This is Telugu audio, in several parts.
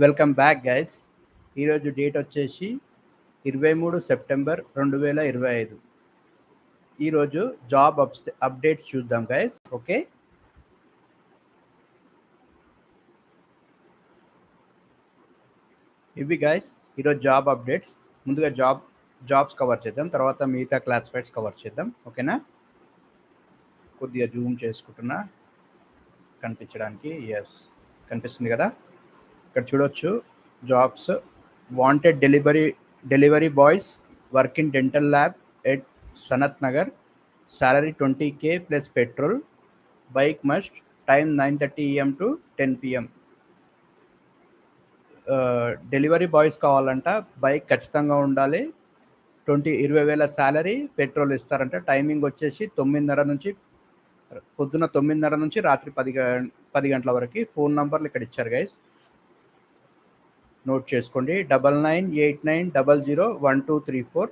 Welcome back guys. ఈరోజు డేట్ వచ్చేసి 23 సెప్టెంబర్ 2025. ఈరోజు జాబ్ అప్డేట్స్ చూద్దాం గైస్. ఓకే, ఇవి గైస్ ఈరోజు జాబ్ అప్డేట్స్. ముందుగా జాబ్స్ కవర్ చేద్దాం, తర్వాత మిగతా క్లాసిఫైడ్స్ కవర్ చేద్దాం. ఓకేనా? కొద్దిగా జూమ్ చేసుకుంటున్నా కనిపించడానికి. ఎస్, కనిపిస్తుంది కదా. ఇక్కడ చూడొచ్చు jobs. Wanted delivery boys work in dental lab at Sanath Nagar, salary 20K plus petrol, bike must, time 9:30 AM to 10 PM. Delivery boys కావాలంట, బైక్ ఖచ్చితంగా ఉండాలి, 20,000 శాలరీ, పెట్రోల్ ఇస్తారంట. టైమింగ్ వచ్చేసి పొద్దున 9:30 నుంచి రాత్రి 10 గంటల వరకు. ఫోన్ నంబర్లు ఇక్కడ ఇచ్చారు గైస్, నోట్ చేసుకోండి. 9989001234,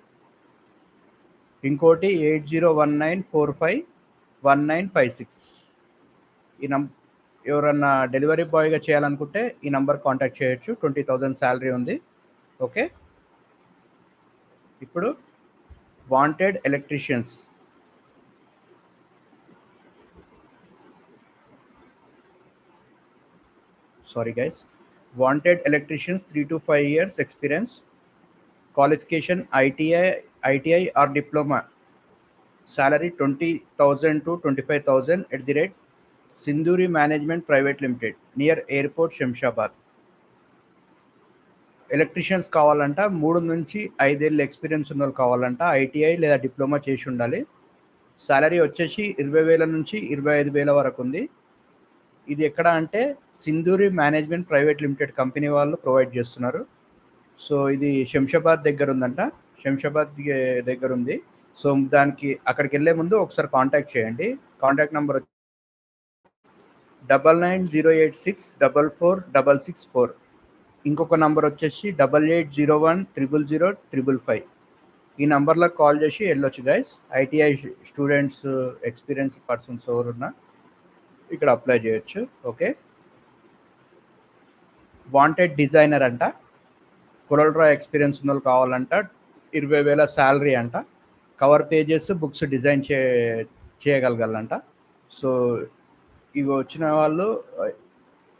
ఇంకోటి 8019451956. ఈ ఎవరన్నా డెలివరీ బాయ్గా చేయాలనుకుంటే ఈ నంబర్ కాంటాక్ట్ చేయొచ్చు. 20,000 శాలరీ ఉంది. ఓకే, ఇప్పుడు wanted electricians. Sorry guys, wanted electricians 3 to 5 years experience, qualification ITI or diploma, salary 20,000 to 25,000 at the rate Sindhuri management private limited, near airport, Shamshabad. Electricians కావాలంట, 3 నుంచి 5 ఏళ్ళ ఎక్స్పీరియన్స్ ఉన్న వాళ్ళు కావాలంట. ఐటీఐ లేదా డిప్లొమా చేసి ఉండాలి. శాలరీ వచ్చేసి 20,000 నుంచి 25,000 వరకు ఉంది. ఇది ఎక్కడ అంటే Sindhuri management private limited company వాళ్ళు ప్రొవైడ్ చేస్తున్నారు. సో ఇది శంషాబాద్ దగ్గర ఉందంట, శంషాబాద్ దగ్గర ఉంది. సో దానికి అక్కడికి వెళ్ళే ముందు ఒకసారి కాంటాక్ట్ చేయండి. Contact number 9908644664. ఇంకొక నంబర్ వచ్చేసి 8801000555. ఈ నంబర్లో కాల్ చేసి వెళ్ళొచ్చు guys. ITI students, experience persons ఎవరున్నా ఇక్కడ అప్లై చేయొచ్చు. ఓకే, వాంటెడ్ డిజైనర్ అంట, కొరల్డ్రా ఎక్స్పీరియన్స్ ఉన్న వాళ్ళు కావాలంట. 20,000 శాలరీ అంట. కవర్ పేజెస్, బుక్స్ డిజైన్ చేయగలగాలంట. సో ఇవి వచ్చిన వాళ్ళు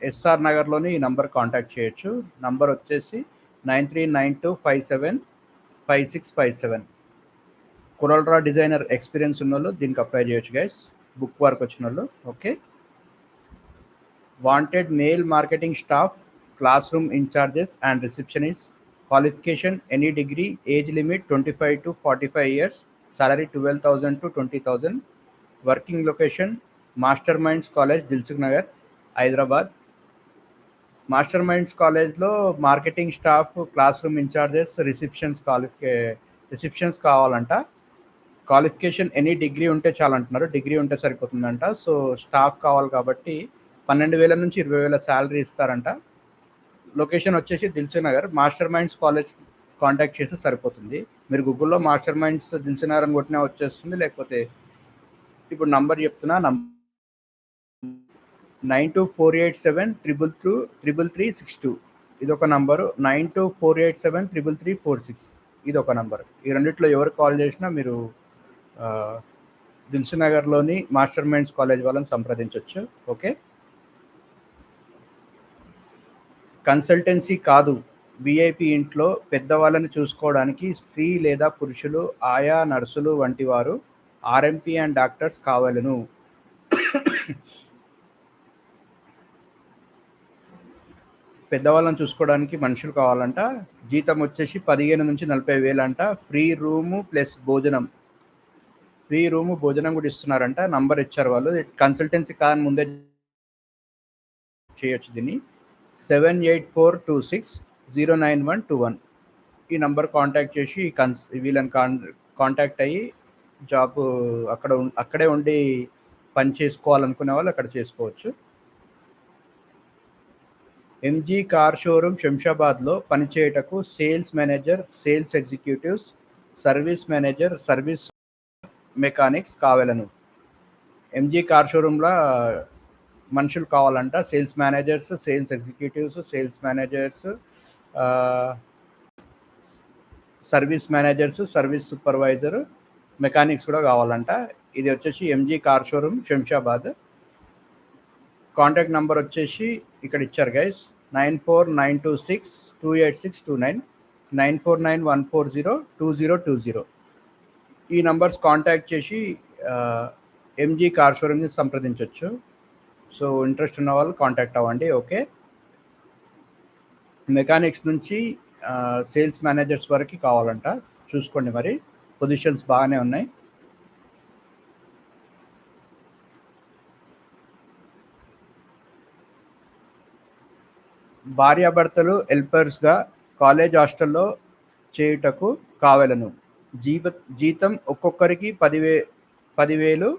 ఎస్ఆర్ నగర్లోని ఈ నంబర్ కాంటాక్ట్ చేయొచ్చు. నంబర్ వచ్చేసి 9392575657. కొరల్డ్రా డిజైనర్ ఎక్స్పీరియన్స్ ఉన్న వాళ్ళు దీనికి అప్లై చేయొచ్చు గైస్, బుక్ వర్క్ వచ్చిన వాళ్ళు. Okay, wanted male marketing staff, class room incharges and receptionist, qualification any degree, age limit 25 to 45 years, salary 12,000 to 20,000, working location Master Minds College, Dilsukhnagar, Hyderabad. Master Minds కాలేజ్లో marketing staff, class room incharges, receptions కావాలంట. క్వాలిఫికేషన్ ఎనీ డిగ్రీ ఉంటే చాలా అంటున్నారు, డిగ్రీ ఉంటే సరిపోతుందంట. సో స్టాఫ్ కావాలి కాబట్టి 12,000 నుంచి 20,000 శాలరీ ఇస్తారంట. లొకేషన్ వచ్చేసి Dilsukh Nagar. Master Minds college contact చేస్తే సరిపోతుంది. మీరు గూగుల్లో మాస్టర్ మైండ్స్ దిల్సుఖ్ నగర్ అని కొట్టినా వచ్చేస్తుంది, లేకపోతే ఇప్పుడు నంబర్ చెప్తున్నా, 9248733362. ఇదొక నంబరు. 9248733346 ఇదొక నంబర్. ఈ రెండిట్లో ఎవరు కాల్ చేసినా మీరు దిల్సుఖ్ నగర్లోని మాస్టర్ మైండ్స్ కాలేజ్ వాళ్ళని సంప్రదించవచ్చు. ఓకే, కన్సల్టెన్సీ కాదు, విఐపి ఇంట్లో పెద్దవాళ్ళని చూసుకోవడానికి స్త్రీ లేదా పురుషులు, ఆయా, నర్సులు వంటి వారు, ఆర్ఎంపీ అండ్ డాక్టర్స్ కావాలను. పెద్దవాళ్ళని చూసుకోవడానికి మనుషులు కావాలంట. జీతం వచ్చేసి 15 నుంచి 40,000 అంట. ఫ్రీ రూము ప్లస్ భోజనం, కూడా ఇస్తున్నారంట. నంబర్ ఇచ్చారు వాళ్ళు. కన్సల్టెన్సీ కాదని ముందే చేయొచ్చు దీన్ని. 7842609121. ఈ నంబర్ కాంటాక్ట్ చేసి వీళ్ళని కాంటాక్ట్ అయ్యి జాబ్ అక్కడే ఉండి పని చేసుకోవాలనుకునే వాళ్ళు అక్కడ చేసుకోవచ్చు. ఎంజీ కార్ షోరూమ్ శంషాబాద్లో పనిచేయటకు sales manager, sales executives, service manager, service mechanics కావాలను. ఎంజీ కార్ షోరూమ్లో మనుషులు కావాలంట. Sales managers, sales executives, sales managers, service managers, service supervisor, mechanics కూడా కావాలంట. ఇది వచ్చేసి MG car showroom Shamshabad. Contact number వచ్చేసి ఇక్కడ ఇచ్చారు గైస్, 9492628629, 9491402020. ఈ నంబర్స్ కాంటాక్ట్ చేసి ఎంజీ కార్ షోరూమ్ని సంప్రదించవచ్చు. సో ఇంట్రెస్ట్ ఉన్న వాళ్ళు కాంటాక్ట్ అవ్వండి. ఓకే, మెకానిక్స్ నుంచి సేల్స్ మేనేజర్స్ వరకు కావాలంట. చూసుకోండి, మరి పొజిషన్స్ బాగానే ఉన్నాయి. భార్యాభర్తలు హెల్పర్స్గా కాలేజ్ హాస్టల్లో చేయుటకు కావలను. జీతం ఒక్కొక్కరికి 10,000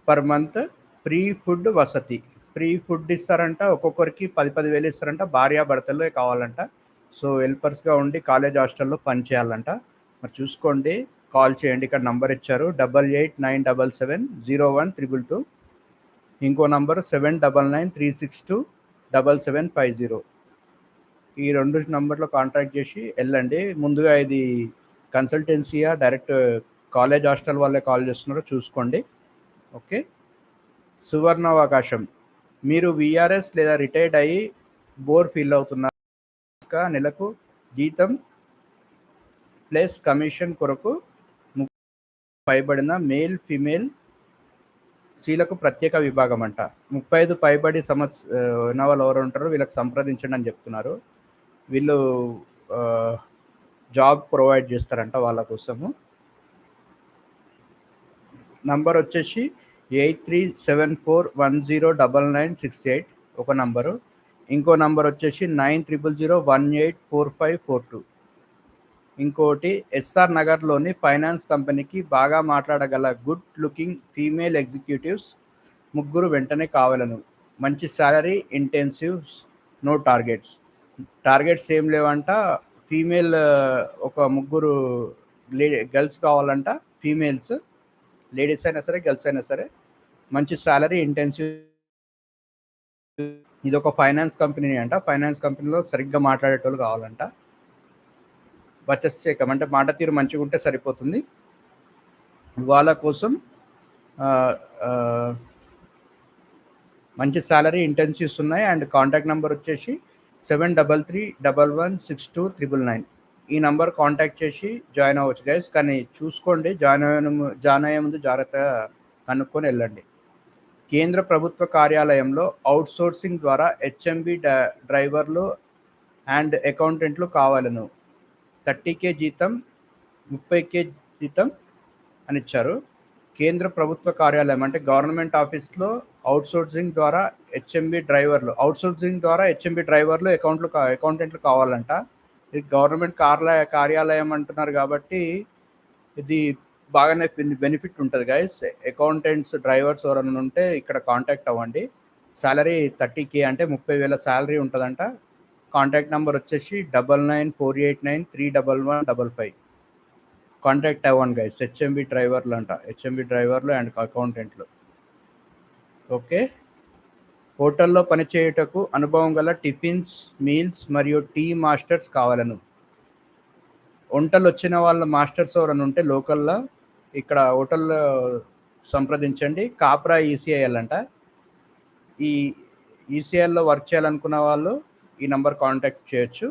పర్ మంత్. ఫ్రీ ఫుడ్ వసతి, ఫ్రీ ఫుడ్ ఇస్తారంట. ఒక్కొక్కరికి 10,000 ఇస్తారంట. భార్యాభర్తలే కావాలంట. సో హెల్పర్స్గా ఉండి కాలేజ్ హాస్టల్లో పనిచేయాలంట. మరి చూసుకోండి, కాల్ చేయండి. ఇక్కడ నంబర్ ఇచ్చారు 8897701722. ఇంకో నంబర్ 7993627750. ఈ 2 నంబర్లో కాంటాక్ట్ చేసి వెళ్ళండి. ముందుగా ఇది కన్సల్టెన్సీయా, డైరెక్ట్ కాలేజ్ హాస్టల్ వాళ్ళే కాల్ చేస్తున్నారో చూసుకోండి. ఓకే, సువర్ణావకాశం. మీరు విఆర్ఎస్ లేదా రిటైర్డ్ అయ్యి బోర్ ఫీల్ అవుతున్నారు. నెలకు జీతం ప్లస్ కమిషన్ కొరకు 30 పైబడిన మేల్ ఫీమేల్ స్త్రీలకు ప్రత్యేక విభాగం అంట. 35 పైబడి ఉన్న వాళ్ళు ఎవరు ఉంటారో వీళ్ళకి సంప్రదించండి అని చెప్తున్నారు. వీళ్ళు జాబ్ ప్రొవైడ్ చేస్తారంట వాళ్ళ కోసము. నంబర్ వచ్చేసి 8374109968 ఒక నంబరు. ఇంకో నంబర్ వచ్చేసి 9000184542. ఇంకోటి ఎస్ఆర్ నగర్లోని ఫైనాన్స్ కంపెనీకి బాగా మాట్లాడగల గుడ్ లుకింగ్ ఫీమేల్ ఎగ్జిక్యూటివ్స్ 3 వెంటనే కావాలను. మంచి salary, intensives, no targets. Targets ఏం లేవంట. ఫీమేల్ ఒక 3 గర్ల్స్ కావాలంట. ఫీమేల్స్, లేడీస్ అయినా సరే గర్ల్స్ అయినా సరే. మంచి శాలరీ, ఇంటెన్సివ్. ఇది ఒక ఫైనాన్స్ కంపెనీ అంట. ఫైనాన్స్ కంపెనీలో సరిగ్గా మాట్లాడేటోళ్ళు కావాలంట. వచ్చేసేకం అంటే మాట తీరు మంచిగా ఉంటే సరిపోతుంది. వాళ్ళ కోసం మంచి శాలరీ, ఇంటెన్సివ్స్ ఉన్నాయి. అండ్ కాంటాక్ట్ నెంబర్ వచ్చేసి 7331162999. ఈ నంబర్ కాంటాక్ట్ చేసి జాయిన్ అవ్వచ్చు గైస్. కానీ చూసుకోండి, జాయిన్ అయ్యే ముందు జాగ్రత్తగా కనుక్కొని వెళ్ళండి. కేంద్ర ప్రభుత్వ కార్యాలయంలో అవుట్సోర్సింగ్ ద్వారా హెచ్ఎంబి డ్రైవర్లు అండ్ అకౌంటెంట్లు కావాలను. 30K జీతం, 30K జీతం అని ఇచ్చారు. కేంద్ర ప్రభుత్వ కార్యాలయం అంటే గవర్నమెంట్ ఆఫీస్లో అవుట్సోర్సింగ్ ద్వారా హెచ్ఎంబి డ్రైవర్లు అకౌంటెంట్లు కావాలంట. ఇది గవర్నమెంట్ కార్యాలయం అంటున్నారు కాబట్టి ఇది బాగానే బెనిఫిట్ ఉంటుంది గైస్. అకౌంటెంట్స్, డ్రైవర్స్ ఎవరైనా ఉంటే ఇక్కడ కాంటాక్ట్ అవ్వండి. శాలరీ 30K అంటే 30,000 శాలరీ ఉంటుందంట. కాంటాక్ట్ నెంబర్ వచ్చేసి 9948931155. కాంటాక్ట్ అవ్వండి గైస్. హెచ్ఎంబి డ్రైవర్లు అంట. హెచ్ఎంబి డ్రైవర్లు అండ్ అకౌంటెంట్లు. ఓకే, హోటల్లో పనిచేయుటకు అనుభవం గల టిఫిన్స్, మీల్స్ మరియు టీ మాస్టర్స్ కావాలను. వంటలు వచ్చిన వాళ్ళ మాస్టర్స్ ఎవరైనా ఉంటే లోకల్లో ఇక్కడ హోటల్లో సంప్రదించండి. కాప్రా ఈసీఐఎల్ అంట. ఈ ఈసీఐఎల్లో వర్క్ చేయాలనుకున్న వాళ్ళు ఈ నంబర్ కాంటాక్ట్ చేయొచ్చు.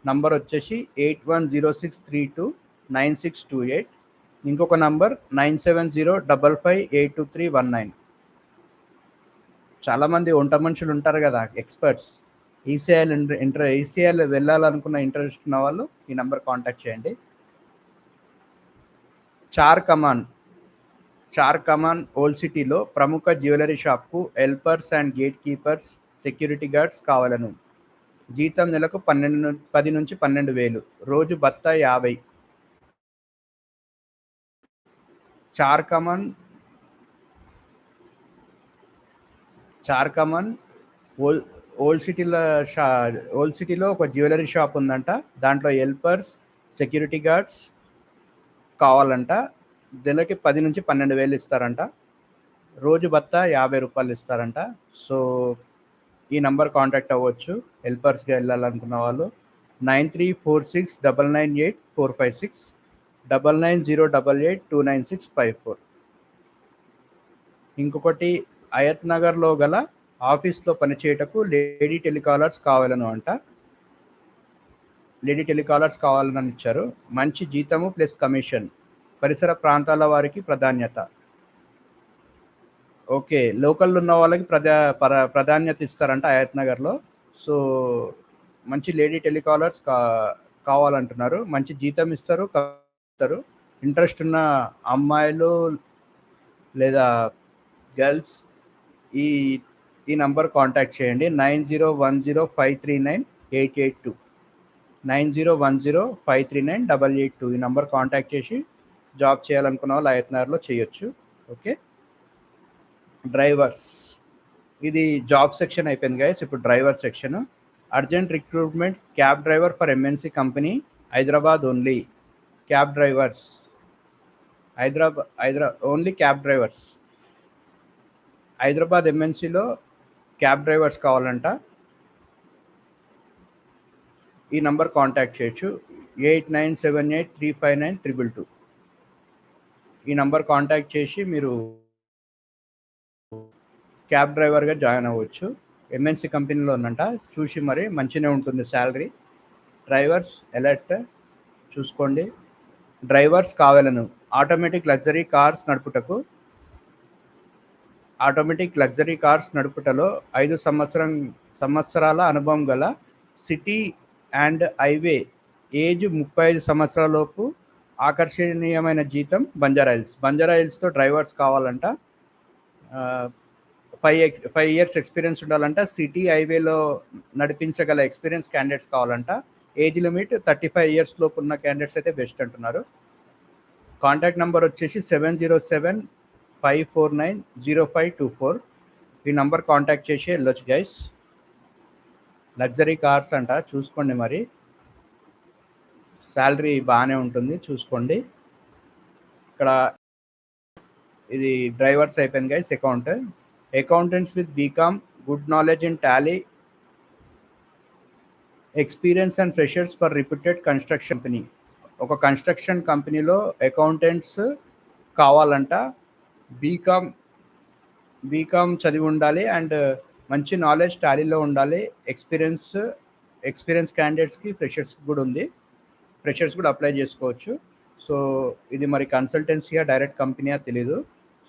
నంబర్ వచ్చేసి 8106329628. ఇంకొక నంబర్ 9705582319. చాలామంది వంట మనుషులు ఉంటారు కదా, ఎక్స్పర్ట్స్. ఈసీఐఎల్ వెళ్ళాలనుకున్న ఇంట్రెస్ట్ ఉన్న వాళ్ళు ఈ నంబర్ కాంటాక్ట్ చేయండి. చార్ కమాన్ ఓల్డ్ సిటీలో ప్రముఖ జ్యువెలరీ షాప్కు helpers and gate keepers, security guards కావాలను. జీతం నెలకు 10 నుంచి 12,000. రోజు భత్తా 50. చార్ కమాన్ ఓల్డ్ సిటీలో ఒక జ్యువెలరీ షాప్ ఉందంట. దాంట్లో హెల్పర్స్, సెక్యూరిటీ గార్డ్స్ కావాలంట. నెలకి 10 నుంచి 12,000 ఇస్తారంట. రోజు భత్తా 50 రూపాయలు ఇస్తారంట. సో ఈ నంబర్ కాంటాక్ట్ అవ్వచ్చు హెల్పర్స్గా వెళ్ళాలనుకున్న వాళ్ళు. 9346998456 9908829654. ఇంకొకటి అయత్ నగర్లో గల ఆఫీస్లో పనిచేయటకు లేడీ టెలికాలర్స్ కావాలను అంట. లేడీ టెలికాలర్స్ కావాలని ఇచ్చారు. మంచి జీతము ప్లస్ కమిషన్. పరిసర ప్రాంతాల వారికి ప్రాధాన్యత. ఓకే, లోకల్ ఉన్న వాళ్ళకి ప్రాధాన్యత ఇస్తారంట అయత్ నగర్లో. సో మంచి లేడీ టెలికాలర్స్ కావాలంటున్నారు. మంచి జీతం ఇస్తారు. ఇంట్రెస్ట్ ఉన్న అమ్మాయిలు లేదా గర్ల్స్ ఈ నంబర్ కాంటాక్ట్ చేయండి. 9010539882 9010539882 ఈ నంబర్ కాంటాక్ట్ చేసి జాబ్ చేయాలనుకున్న వాళ్ళు అయత్ నగర్లో చేయొచ్చు. ఓకే, డ్రైవర్స్ ఇది జాబ్ సెక్షన్ అయిపోయింది గైస్. ఇప్పుడు driver section. Urgent recruitment cab driver for MNC company Hyderabad only. Cab drivers only cab drivers. Hyderabad ఎంఎన్సీలో క్యాబ్ డ్రైవర్స్ కావాలంట. ఈ నంబర్ కాంటాక్ట్ చేయొచ్చు. 8978359222 ఈ నంబర్ కాంటాక్ట్ చేసి మీరు క్యాబ్ డ్రైవర్గా జాయిన్ అవ్వచ్చు. ఎంఎన్సీ కంపెనీలో ఉందంట. చూసి మరి మంచిగానే ఉంటుంది శాలరీ. డ్రైవర్స్ ఎలర్ట్ చూసుకోండి. డ్రైవర్స్ కావాలను ఆటోమేటిక్ లగ్జరీ కార్స్ నడుపుటలో 5 సంవత్సరాల అనుభవం గల సిటీ అండ్ హైవే ఏజ్ 35 సంవత్సరాలలోపు ఆకర్షణీయమైన జీతం. బంజారాహిల్స్తో డ్రైవర్స్ కావాలంట. 5 years ఎక్స్పీరియన్స్ ఉండాలంట. సిటీ హైవేలో నడిపించగల ఎక్స్పీరియన్స్ క్యాండిడేట్స్ కావాలంట. ఏజ్ లిమిట్ 35 years లోపు ఉన్న క్యాండిడేట్స్ అయితే బెస్ట్ అంటున్నారు. కాంటాక్ట్ నెంబర్ వచ్చేసి 707-549-0524 ఈ నంబర్ కాంటాక్ట్ చేసి వెళ్ళొచ్చు గైస్. లగ్జరీ కార్స్ అంట, చూసుకోండి మరి. శాలరీ బాగానే ఉంటుంది, చూసుకోండి. ఇక్కడ ఇది డ్రైవర్స్ అయిపోయింది guys. Accountants with BCom, good knowledge in Tally, experience and freshers for reputed construction company. ఒక కన్స్ట్రక్షన్ కంపెనీలో అకౌంటెంట్స్ కావాలంట. బీకామ్ చదివి ఉండాలి అండ్ మంచి నాలెడ్జ్ టాలీలో ఉండాలి. ఎక్స్పీరియన్స్ క్యాండిడేట్స్కి ఫ్రెషర్స్ కూడా ఉంది. ఫ్రెషర్స్ కూడా అప్లై చేసుకోవచ్చు. సో ఇది మరి కన్సల్టెన్సీయా డైరెక్ట్ కంపెనీయా తెలీదు.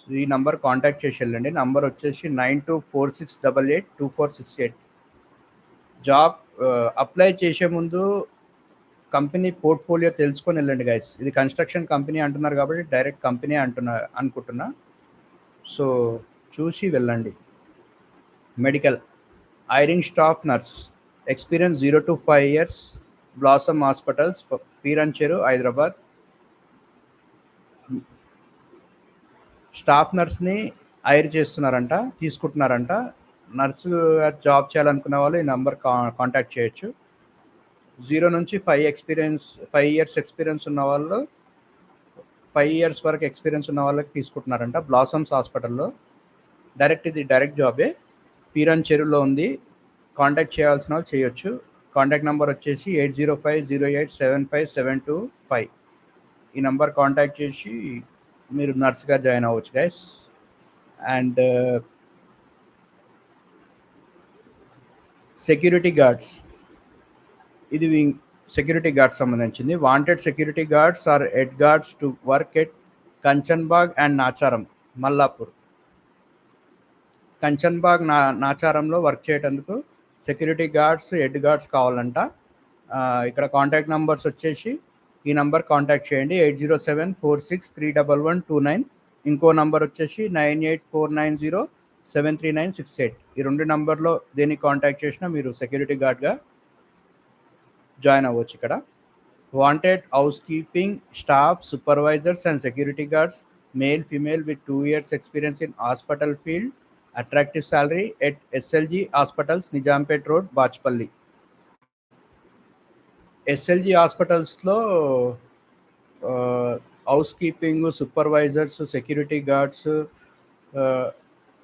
సో ఈ నంబర్ కాంటాక్ట్ చేసి వెళ్ళండి. నంబర్ వచ్చేసి 9246882468. జాబ్ అప్లై చేసే ముందు కంపెనీ పోర్ట్ఫోలియో తెలుసుకొని వెళ్ళండి గైస్. ఇది కన్స్ట్రక్షన్ కంపెనీ అంటున్నారు కాబట్టి డైరెక్ట్ కంపెనీ అనుకుంటున్నా. సో చూసి వెళ్ళండి. Medical hiring staff nurse, experience 0 to 5 years, Blossom Hospitals, Peerancheru, Hyderabad. Staff నర్స్ని తీసుకుంటున్నారంట. నర్సు జాబ్ చేయాలనుకున్న వాళ్ళు ఈ నెంబర్ కాంటాక్ట్ చేయొచ్చు. 0 నుంచి 5 years ఎక్స్పీరియన్స్ ఉన్న వాళ్ళు, 5 years వరకు ఎక్స్పీరియన్స్ ఉన్న వాళ్ళకి తీసుకుంటున్నారంట. బ్లాసమ్స్ హాస్పిటల్లో. ఇది డైరెక్ట్ జాబే. పీరంచెరులో ఉంది. కాంటాక్ట్ చేయాల్సిన వాళ్ళు చేయొచ్చు. కాంటాక్ట్ నెంబర్ వచ్చేసి 8050875725. ఈ నెంబర్ కాంటాక్ట్ చేసి మీరు నర్స్గా జాయిన్ అవ్వచ్చు గైస్. అండ్ సెక్యూరిటీ గార్డ్స్, ఇది సెక్యూరిటీ గార్డ్స్ సంబంధించింది. Wanted security guards or head guards to work at Kanchanbagh and Nacharam, Mallapur. Kanchanbagh నాచారంలో వర్క్ చేయటందుకు సెక్యూరిటీ గార్డ్స్, హెడ్ గార్డ్స్ కావాలంట. ఇక్కడ కాంటాక్ట్ నెంబర్స్ వచ్చేసి ఈ నంబర్ కాంటాక్ట్ చేయండి. 8074631129. ఇంకో నంబర్ వచ్చేసి 9849073968. ఈ 2 నంబర్లో దేనికి కాంటాక్ట్ చేసినా మీరు సెక్యూరిటీ గార్డ్గా జాయిన్ అవ్వచ్చు. ఇక్కడ wanted housekeeping staff, supervisors and security guards, male female with 2 years experience in hospital field. Attractive salary at SLG hospitals, Nizampet road, Bachupally. SLG హాస్పిటల్స్లో house keeping, supervisors, security guards,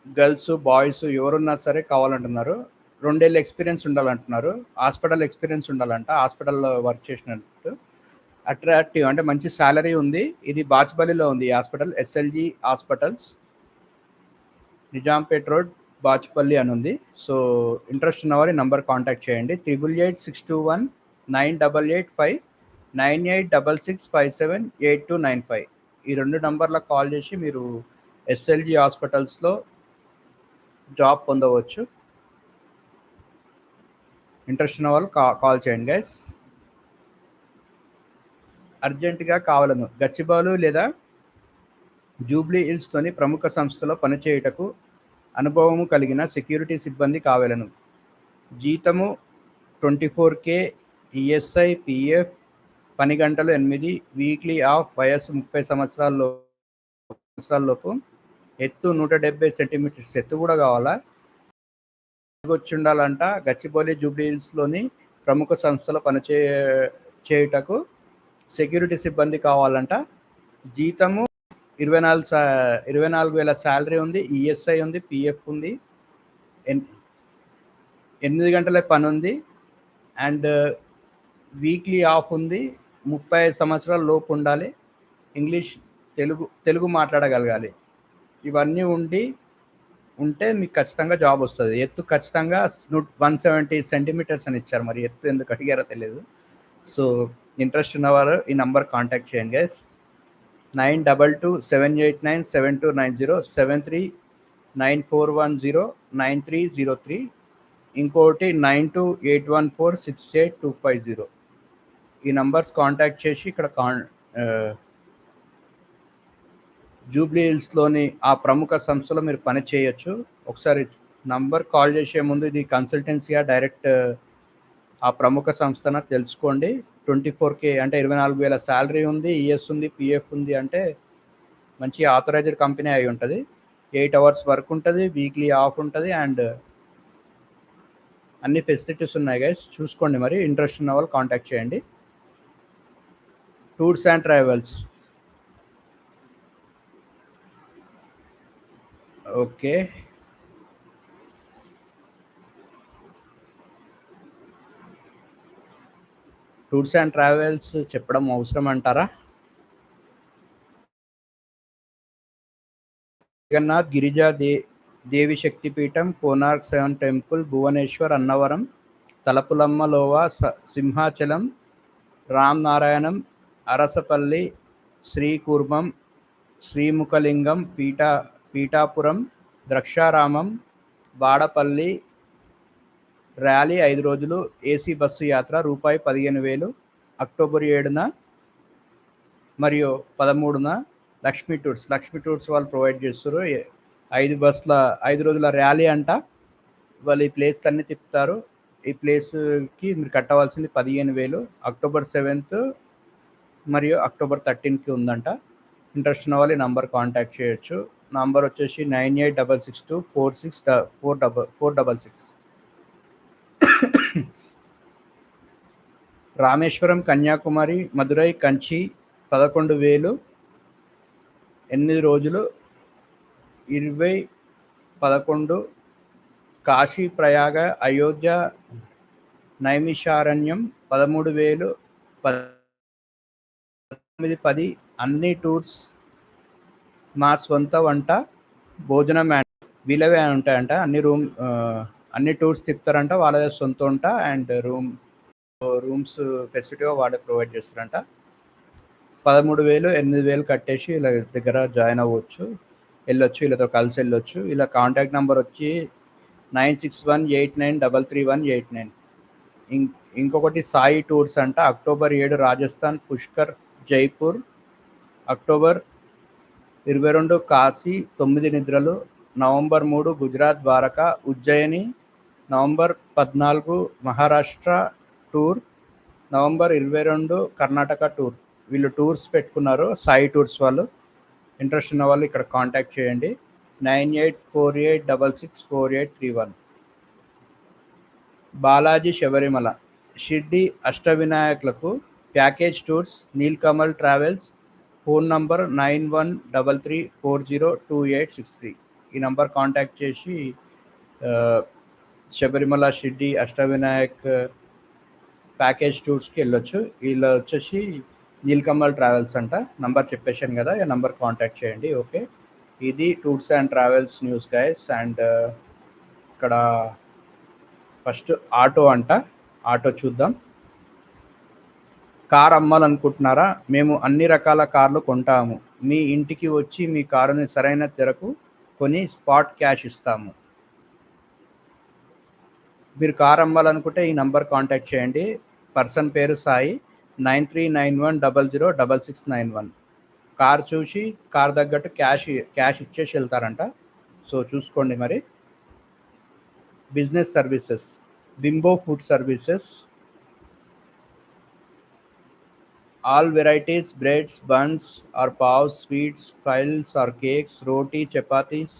girls, boys ఎవరున్నా సరే కావాలంటున్నారు. 2 ఏళ్ల ఎక్స్‌పీరియన్స్ ఉండాలంటున్నారు. హాస్పిటల్ ఎక్స్‌పీరియన్స్ ఉండాలంట. హాస్పిటల్‌లో వర్క్ చేసినట్టు. అట్రాక్టివ్ అంటే మంచి సాలరీ ఉంది. ఇది బాచ్‌పల్లిలో ఉంది ఈ hospital. SLG hospitals. Nizampet road, Bachupally అని ఉంది. సో ఇంట్రెస్ట్ ఉన్నవారు ఈ నంబర్ కాంటాక్ట్ చేయండి. 8886219885 9866578295 ఈ 2 నంబర్లకు కాల్ చేసి మీరు ఎస్ఎల్జీ హాస్పిటల్స్‌లో జాబ్ పొందవచ్చు. ఇంట్రెస్ట్ ఉన్న వాళ్ళు కాల్ చేయండి గైస్. అర్జెంటుగా కావాలను. గచ్చిబౌలి లేదా జూబ్లీ హిల్స్‌లోని ప్రముఖ సంస్థలో పనిచేయుటకు అనుభవము కలిగిన సెక్యూరిటీ సిబ్బంది కావలెను. జీతము 24K, ఈఎస్ఐ, పీఎఫ్, పని గంటలు 8, వీక్లీ ఆఫ్, వయస్సు 30 సంవత్సరాలలోపు, ఎత్తు 170 సెంటీమీటర్స్ ఎత్తు కూడా కావాలా. వచ్చి ఉండాలంట. గచ్చిబౌలి జూబ్లీ హిల్స్‌లోని ప్రముఖ సంస్థలో చేయుటకు సెక్యూరిటీ సిబ్బంది కావాలంట. జీతము 24,000 శాలరీ ఉంది. ఈఎస్ఐ ఉంది, పీఎఫ్ ఉంది, 8 గంటల పని ఉంది అండ్ వీక్లీ ఆఫ్ ఉంది. 30 సంవత్సరాల లోపు ఉండాలి. ఇంగ్లీష్, తెలుగు మాట్లాడగలగాలి. ఇవన్నీ ఉంటే మీకు ఖచ్చితంగా జాబ్ వస్తుంది. ఎత్తు ఖచ్చితంగా 170 సెంటీమీటర్స్ అని ఇచ్చారు. మరి ఎత్తు ఎందుకు అడిగారో తెలియదు. సో ఇంట్రెస్ట్ ఉన్నవారు ఈ నంబర్ కాంటాక్ట్ చేయండి గైస్. 9227897290 7394109303 ఇంకోటి 9281468250 ఈ నంబర్స్ కాంటాక్ట్ చేసి ఇక్కడ జూబ్లీ హిల్స్‌లోని ఆ ప్రముఖ సంస్థలో మీరు పని చేయొచ్చు. ఒకసారి నంబర్ కాల్ చేసే ముందు ఇది కన్సల్టెన్సీగా డైరెక్ట్ ఆ ప్రముఖ సంస్థన తెలుసుకోండి. 24K అంటే 24,000 శాలరీ ఉంది, ఈఎస్ ఉంది, పీఎఫ్ ఉంది అంటే మంచి ఆథరైజ్డ్ కంపెనీ అయి ఉంటుంది. 8 అవర్స్ వర్క్ ఉంటుంది, వీక్లీ ఆఫ్ ఉంటుంది అండ్ అన్ని ఫెసిలిటీస్ ఉన్నాయి గైస్. చూసుకోండి. మరి ఇంట్రెస్ట్ ఉన్న వాళ్ళు కాంటాక్ట్ చేయండి. Tours and travels. Okay, tours and travels చెప్పడం అవసరం అంటారా? జగన్నాథ్, గిరిజా దేవి శక్తిపీఠం, కోనార్క్ 7 టెంపుల్, భువనేశ్వర్, అన్నవరం, తలపులమ్మ లోవా, సింహాచలం, రామ్ నారాయణం, అరసపల్లి, శ్రీకూర్మం, శ్రీముఖలింగం, పీఠాపురం, ద్రాక్షారామం, బాడపల్లి. ర్యాలీ 5 రోజులు. ఏసీ బస్సు యాత్ర రూపాయి 15,000. అక్టోబర్ 7న మరియు 13న లక్ష్మీ టూర్స్ వాళ్ళు ప్రొవైడ్ చేస్తారు. 5 రోజుల ర్యాలీ అంట. వాళ్ళు ఈ ప్లేస్ అన్ని తిప్పుతారు. ఈ ప్లేస్కి మీరు కట్టవలసింది 15,000. అక్టోబర్ 7th మరియు అక్టోబర్ 13కి ఉందంట. ఇంట్రెస్ట్ ఉన్న వాళ్ళు ఈ నంబర్ కాంటాక్ట్ చేయొచ్చు. నంబర్ వచ్చేసి 9866246466. రామేశ్వరం, కన్యాకుమారి, మదురై, కంచి 11,000. 8 రోజులు 20-11. కాశీ, ప్రయాగ, అయోధ్య, నైమిషారణ్యం 13,000. 19-10. అన్ని టూర్స్ మా సొంత వంట, భోజనం వీళ్ళవే ఉంటాయంట. అన్ని టూర్స్ తిప్పుతారంట. వాళ్ళదే సొంత వంట అండ్ రూమ్స్ ఫెసిలిటీగా వాళ్ళే ప్రొవైడ్ చేస్తారంట. 13,000, 8,000 కట్టేసి ఇలా దగ్గర జాయిన్ అవ్వచ్చు, వెళ్ళొచ్చు, వీళ్ళతో కలిసి వెళ్ళొచ్చు. ఇలా కాంటాక్ట్ నెంబర్ వచ్చి 9618933189. ఇంకొకటి సాయి టూర్స్ అంట. అక్టోబర్ 7 రాజస్థాన్, పుష్కర్, జైపూర్. అక్టోబర్ 22 కాశీ, 9 నిద్రలు. November 3 Gujarat, Dwarka, Ujjain. November 14 Maharashtra tour. November 22 Karnataka tour. వీళ్ళు టూర్స్ పెట్టుకున్నారు, సాయి టూర్స్ వాళ్ళు. ఇంట్రెస్ట్ ఉన్న వాళ్ళు ఇక్కడ కాంటాక్ట్ చేయండి. 9848664831. బాలాజీ, శబరిమల, షిర్డీ, అష్టవినాయకులకు package tours, Neelkamal Travels. Phone number 9133402863. ఈ నంబర్ కాంటాక్ట్ చేసి శబరిమల, షిర్డీ, అష్టవినాయక్ ప్యాకేజ్ టూర్స్కి వెళ్ళొచ్చు. వీళ్ళు వచ్చేసి నీలకమల్ ట్రావెల్స్ అంట. నంబర్ చెప్పేశాను కదా, ఈ నంబర్ కాంటాక్ట్ చేయండి. ఓకే, ఇది tours and travels news guys. And ఇక్కడ ఫస్ట్ ఆటో అంట. ఆటో చూద్దాం. కార్ అమ్మాలనుకుంటున్నారా? మేము అన్ని రకాల కార్లు కొంటాము. మీ ఇంటికి వచ్చి మీ కారుని సరైన ధరకు కొని స్పాట్ క్యాష్ ఇస్తాము. మీరు కార్ అమ్మాలనుకుంటే ఈ నంబర్ కాంటాక్ట్ చేయండి. పర్సన్ పేరు సాయి, 9391006691. కార్ చూసి కార్ తగ్గట్టు క్యాష్ ఇచ్చేసి వెళ్తారంట. సో చూసుకోండి మరి. Business services, బింబో food services, all varieties, breads, buns or paws, sweets, files or cakes, roti, chapatis,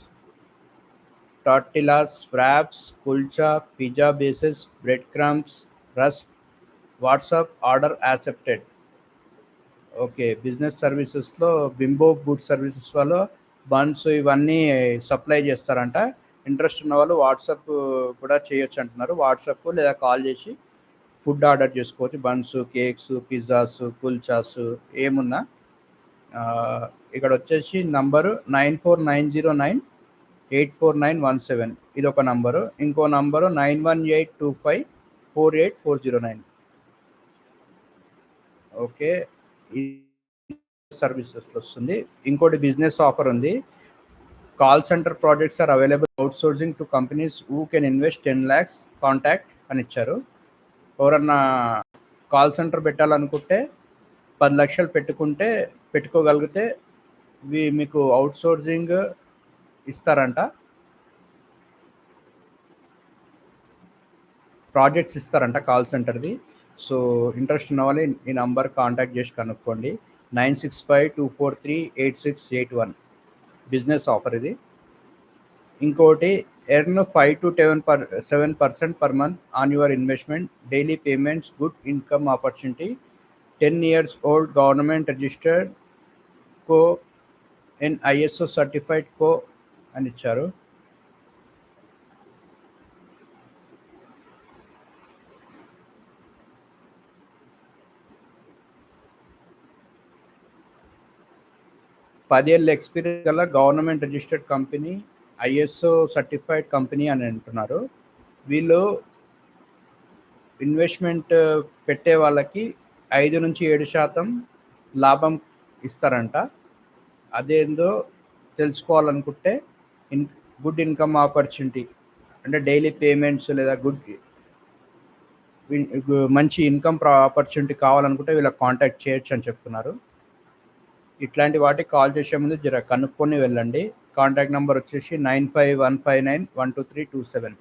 tortillas, wraps, kulcha, pizza bases, breadcrumbs, rusk. WhatsApp order accepted. Okay, business సర్వీసెస్లో బింబో ఫుడ్ సర్వీసెస్ వాళ్ళు బన్స్ ఇవన్నీ సప్లై చేస్తారంట. ఇంట్రెస్ట్ ఉన్న వాళ్ళు వాట్సాప్ కూడా చేయొచ్చు అంటున్నారు. వాట్సాప్ లేదా కాల్ చేసి ఫుడ్ ఆర్డర్ చేసుకోవచ్చు. బన్స్, కేక్స్, పిజ్జాస్, కుల్చాస్ ఏమున్నా. ఇక్కడ వచ్చేసి నంబరు 9490984917. ఇది ఒక నంబరు. ఇంకో నంబరు 9182548409. ఓకే, ఈ సర్వీసెస్లో వస్తుంది. ఇంకోటి బిజినెస్ ఆఫర్ ఉంది. Call centre projects are available outsourcing to companies who can invest 10 lakhs contact అని ఇచ్చారు. ఎవరన్నా కాల్ సెంటర్ పెట్టాలనుకుంటే 10 లక్షలు పెట్టుకోగలిగితే మీకు అవుట్సోర్సింగ్ ఇస్తారంట, ప్రాజెక్ట్స్ ఇస్తారంట కాల్ సెంటర్ది. సో ఇంట్రెస్ట్ ఉన్న వాళ్ళు ఈ నంబర్ కాంటాక్ట్ చేసి కనుక్కోండి. 9652438681. బిజినెస్ ఆఫర్ ఇది. ఇంకోటి earn 5 to 7% per month on your investment, daily payments, good income opportunity, 10 years old, government registered co, an ISO certified co అని ఇచ్చారు. పదేళ్ళ ఎక్స్పీరియన్స్ గల government registered company, ISO certified company అని అంటున్నారు. వీళ్ళు ఇన్వెస్ట్మెంట్ పెట్టే వాళ్ళకి 5 నుంచి 7% లాభం ఇస్తారంట. అదేందో తెలుసుకోవాలనుకుంటే గుడ్ ఇన్కమ్ ఆపర్చునిటీ అంటే డైలీ పేమెంట్స్ లేదా మంచి ఇన్కమ్ ఆపర్చునిటీ కావాలనుకుంటే వీళ్ళకి కాంటాక్ట్ చేయొచ్చు అని చెప్తున్నారు. ఇట్లాంటి వాటికి కాల్ చేసే ముందు జర కనుక్కొని వెళ్ళండి. కాంటాక్ట్ నెంబర్ వచ్చేసి 9515912327.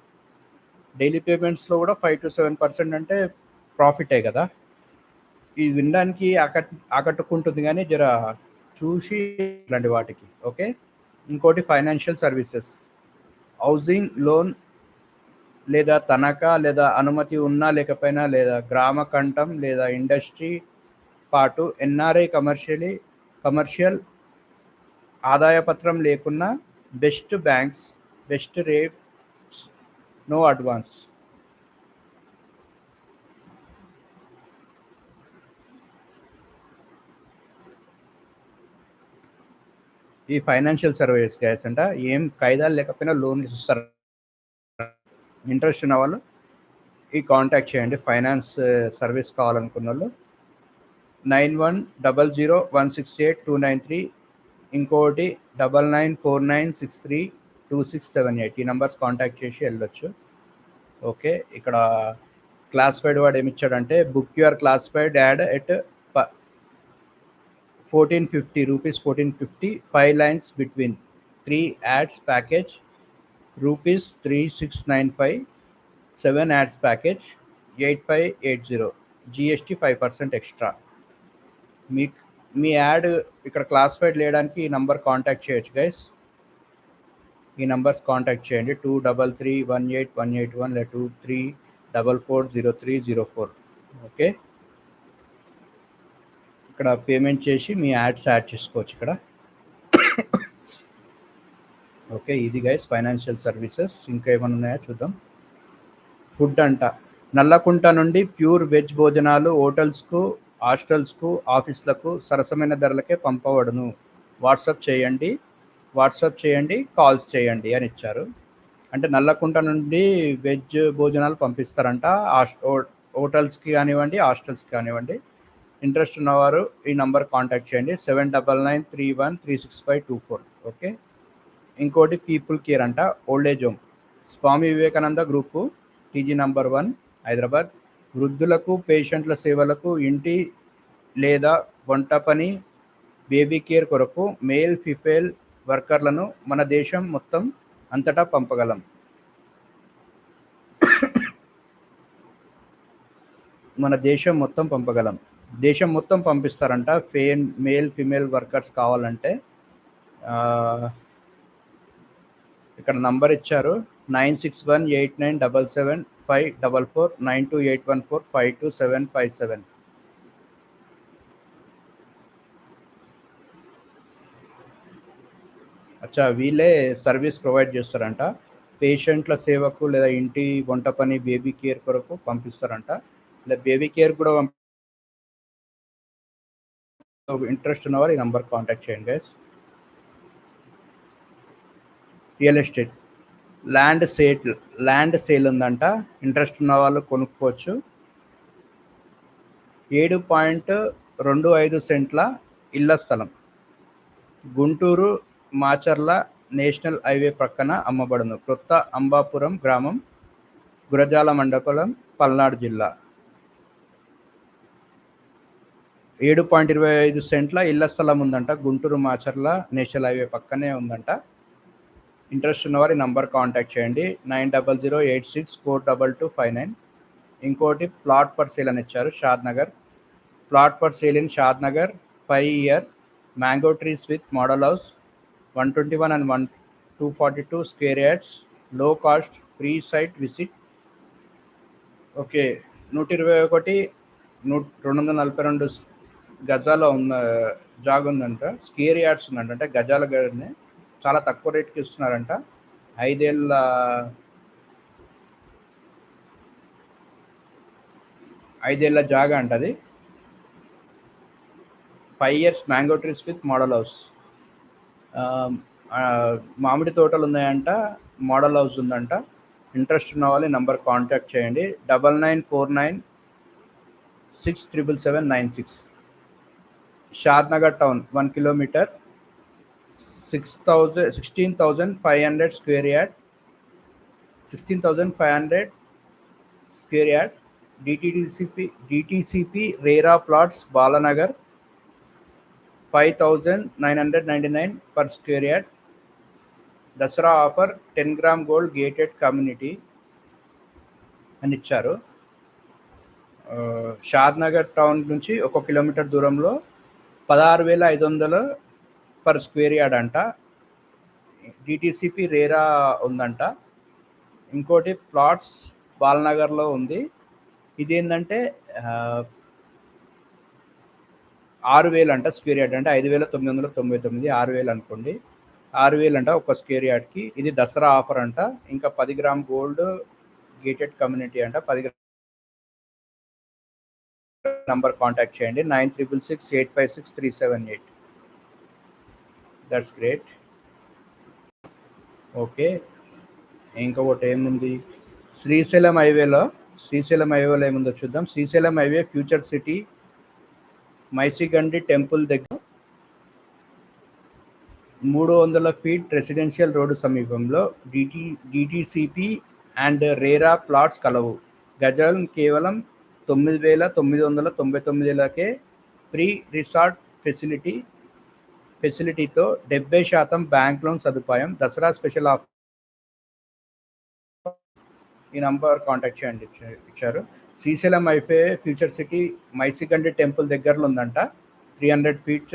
డైలీ పేమెంట్స్లో కూడా 5 to 7% అంటే ప్రాఫిటే కదా. ఇది వినడానికి ఆకట్టుకుంటుంది కానీ జర చూసి ఇట్లాంటి వాటికి. ఓకే, ఇంకోటి ఫైనాన్షియల్ సర్వీసెస్, హౌసింగ్ లోన్ లేదా తనఖా లేదా అనుమతి ఉన్నా లేకపోయినా లేదా గ్రామ కంఠం లేదా ఇండస్ట్రీ పాటు ఎన్ఆర్ఐ కమర్షియల్ ఆదాయ పత్రం లేకున్నా best banks, best rates, no advance. ఈ ఫైనాన్షియల్ సర్వీస్ గైస్ అంట ఏం ఖైదాలు లేకపోయినా లోన్లు ఇస్తారు. ఇంట్రెస్ట్ ఉన్న వాళ్ళు ఈ కాంటాక్ట్ చేయండి. ఫైనాన్స్ సర్వీస్ కావాలనుకున్న వాళ్ళు 9100168293, ఇంకోటి 9949632678. ఈ నెంబర్స్ కాంటాక్ట్ చేసి వెళ్ళొచ్చు. ఓకే, ఇక్కడ క్లాసిఫైడ్ వాడు ఏమిచ్చాడంటే book your classified ad at 1450 rupees, 1450, 5 lines between 3 ads package rupees 3695, 7 ads package 8580, GST 5% extra. Me add ఇక్కడ క్లాసిఫైడ్ చేయడానికి ఈ నంబర్ కాంటాక్ట్ చేయొచ్చు గైస్. ఈ నంబర్స్ కాంటాక్ట్ చేయండి. 23318181 లేదా 23440304. ఓకే, ఇక్కడ పేమెంట్ చేసి మీ యాడ్స్ యాడ్ చేసుకోవచ్చు. ఇక్కడ ఓకే, ఇది గైస్ ఫైనాన్షియల్ సర్వీసెస్. ఇంకా ఏమైనా ఉన్నాయా చూద్దాం. ఫుడ్ అంట, నల్లకుంట నుండి ప్యూర్ వెజ్ భోజనాలు హోటల్స్కు, హాస్టల్స్కు, ఆఫీస్లకు సరసమైన ధరలకే పంపబడును. వాట్సాప్ చేయండి, కాల్స్ చేయండి అని ఇచ్చారు. అంటే నల్లకుంట నుండి వెజ్ భోజనాలు పంపిస్తారంట. హోటల్స్కి కానివ్వండి, హాస్టల్స్కి కానివ్వండి. ఇంట్రెస్ట్ ఉన్నవారు ఈ నంబర్ కాంటాక్ట్ చేయండి, 7993136524. ఓకే. ఇంకోటి పీపుల్ కేర్ అంట, old age home, Swami Vivekananda group, TG number 1, Hyderabad. వృద్ధులకు, పేషెంట్ల సేవలకు, ఇంటి లేదా వంట పని, బేబీ కేర్ కొరకు మేల్ ఫిమేల్ వర్కర్లను మన దేశం మొత్తం అంతటా పంపగలం. దేశం మొత్తం పంపిస్తారంట. మేల్ ఫిమేల్ వర్కర్స్ కావాలంటే ఇక్కడ నంబర్ ఇచ్చారు, 9618977544, 9281452757. అచ్చా, వీళ్ళే సర్వీస్ ప్రొవైడ్ చేస్తారంట. పేషెంట్ల సేవకు లేదా ఇంటి వంట పని, బేబీ కేర్ కొరకు పంపిస్తారంట. లేదా బేబీ కేర్ కూడా ఇంట్రెస్ట్ ఉన్నవారు ఈ నంబర్ కాంటాక్ట్ చేయండి guys. Real estate, land sale ఉందంట. ఇంట్రెస్ట్ ఉన్న వాళ్ళు కొనుక్కోవచ్చు. 7.25 సెంట్ల ఇళ్ల స్థలం గుంటూరు మాచర్ల నేషనల్ హైవే ప్రక్కన అమ్మబడును. కొత్త అంబాపురం గ్రామం, గురజాల మండలం, పల్నాడు జిల్లా. 7.25 సెంట్ల ఇళ్ల స్థలం ఉందంట. గుంటూరు మాచర్ల నేషనల్ హైవే పక్కనే ఉందంట. ఇంట్రెస్ట్ ఉన్నవారు ఈ నంబర్ కాంటాక్ట్ చేయండి, 9008642259. ఇంకోటి ప్లాట్ ఫర్ సేల్ అని ఇచ్చారు, Shadnagar. Plot for sale in Shadnagar, 5 year mango trees with model house, 121 and 242 square yards, low cost, free site visit. Okay, 121, 242 గజాల ఉన్న జాగ్ ఉందంట. స్క్వేర్ యార్డ్స్ ఉందంట, అంటే గజాల గడిని చాలా తక్కువ రేట్కి ఇస్తున్నారంట. 5 ఏళ్ళ జాగా అంట అది. 5 years mango trees with model house. మామిడి తోటలు ఉన్నాయంట, మోడల్ హౌస్ ఉందంట. ఇంట్రెస్ట్ ఉన్న వాళ్ళు నంబర్ కాంటాక్ట్ చేయండి, 9949637796. Shadnagar town 1 kilometer, 16,500 square yard, 16,500 square yard. DTCP RERA plots, Balanagar, 5,999 per square yard. Dasara offer, 10 gram gold gated community అని ఇచ్చారు. షాద్నగర్ టౌన్ నుంచి 1 kilometer దూరంలో 16,500 per square yard అంట. DTCP RERA ఉందంట. ఇంకోటి ప్లాట్స్ బాలనగర్లో ఉంది. ఇదేంటంటే 6,000 అంట స్క్వేర్ యార్డ్, అంటే 5,999, 6,000 అనుకోండి. 6,000 అంట ఒక స్క్వేర్ యార్డ్కి. ఇది దసరా ఆఫర్ అంట. ఇంకా 10 gram గోల్డ్ గేటెడ్ కమ్యూనిటీ అంట. 10 gram నంబర్ కాంటాక్ట్ చేయండి, 966856 378. That's great. ఓకే, ఇంకొకటి ఏముంది, శ్రీశైలం హైవేలో ఏముందో చూద్దాం. Srisailam highway Future City Maisigandi temple దగ్గర 300 feet రెసిడెన్షియల్ రోడ్డు సమీపంలో డిటిసిపి అండ్ రేరా ప్లాట్స్ కలవు. గజం కేవలం 9,999కే. ప్రీ రిసార్ట్ ఫెసిలిటీతో 70% బ్యాంక్ లోన్ సదుపాయం. Dasara special offer. ఈ నంబర్ కాంటాక్ట్ చేయండి ఇచ్చారు. Srisailam highway Future City Maisigandi temple దగ్గరలో ఉందంట. 300 feet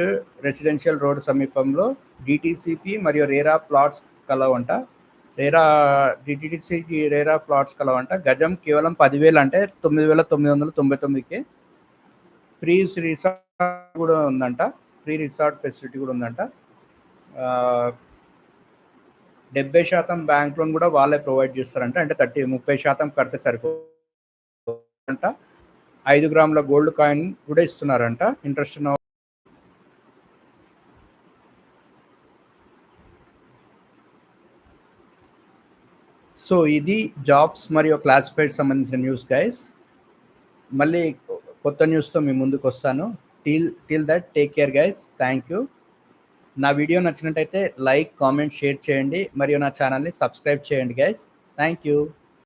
రెసిడెన్షియల్ రోడ్ సమీపంలో డిటిసిపి మరియు రేరా ప్లాట్స్ కలవంట. డిటిసిపి రేరా ప్లాట్స్ కలవంట. గజం కేవలం 10,000, అంటే 9,999కే. ఫ్రీ రిసార్ట్ కూడా ఉందంట. ఫ్రీ రిసార్ట్ ఫెసిలిటీ కూడా ఉందంట. 70% బ్యాంక్ లోన్ కూడా వాళ్ళే ప్రొవైడ్ చేస్తారంట. అంటే 30% కడితే సరిపోదంట. 5 గ్రాముల గోల్డ్ కాయిన్ కూడా ఇస్తున్నారంట. ఇంట్రెస్ట్ ఉన్న సో ఇది జాబ్స్ మరియు క్లాసిఫైడ్ సంబంధించిన న్యూస్ గైస్. మళ్ళీ కొత్త న్యూస్తో మీ ముందుకు వస్తాను. Till that take care guys. Thank you. నా వీడియో నచ్చినట్టయితే లైక్, కామెంట్, షేర్ చేయండి మరియు నా ఛానల్ని సబ్స్క్రైబ్ చేయండి గైస్. Thank you.